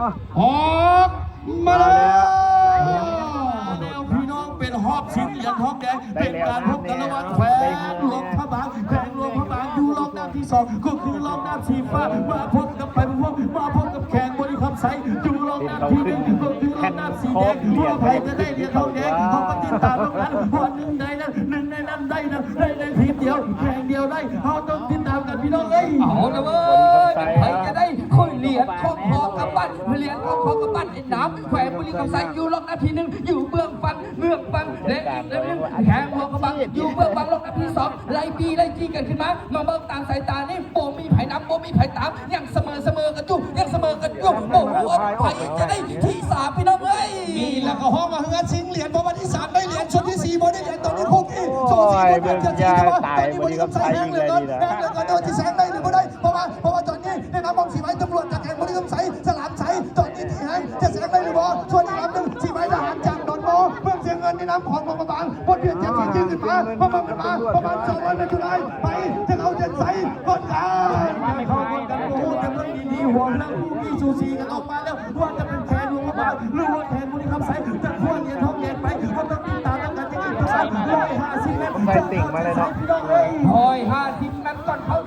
ออกมาแล้วพี่น้องเป็นหอบชิงเหรียญทองแดงเป็นการพบกันระหว่างแขวงหลวงพระบางแขวงหลวงพระบางอยู่รอบน้ำที่2ก็คือรอบน้ำสีฟ้ามาพบกับไปพวกมาพบกับแขงบริคำใสอยู่รอบน้ำที่1ก็คือรอบน้ำสีแดงว่าใครจะได้เหรียญทองแดงเขาก็ติดตามตรงนั้นว่าหนึ่งในนั้นได้ทีมเดียวแข่งเดียวได้เขาต้องติดตามกันพี่น้องเอ้ยเอาละเว้ยใครจะได้ค่อยเหรียญของคอกับปั้นเหรียญของคอกับปั้นไอ้น้ำแขวงบริคำใสอยู่รอบน้ำที่1อยู่เบื้องฟังและอีกแล้วแข่งหัวกระบังอยู่เบื้องฟังรอบน้ำที่2ไล่จี้กันขึ้นมาเบิ่งต่างสายตานี่โบมีไผ่น้ำโบมีไผ่ตามยังเสมอกันอยู่โอ้โหไผ่จะได้ที่3พี่น้องเอ้ยนี่แล้วก็ห้องมาเฮือนชิงเหรียญเพราะวันที่3ได้เหรียญชุดที่4บอลได้เหรียญตอนนี้คุกอีโซ่4บอลจะทีแต่ว่าตอนนี้บริคำใสแห้งเลยก่อนโดนที่แสงได้หรือไม่ได้เพราะว่าตอนนี้ในน้ำมองสีไม้ตำรวจจากแห่งบริคำใสสลามใสตอนนี้ที่แห้งจะแสงได้หรือบ่ส่วนอีกลำหนึ่งสีไม้ทหารจากดอนโมเมืองเชียงเงินในน้ำของบางบางบนเพียงจะยืนขึ้นมาประมาณ200 เมตรได้ไปจะเอาเจ็ดใสก่อนกันเข้ากันโอ้โหแต่มันดีหัวแล้วมีซูซีกันออกมาแล้วว่าจะเป็นแขนหลวงพระบางหรือว่าแขนบริคำใสจะควรเหรียญทองแดงไปก็ต้องติดตามกันจะกินตัว150 เมตรไปติ่งมาเลยเนาะ150 นัดก่อนเข้า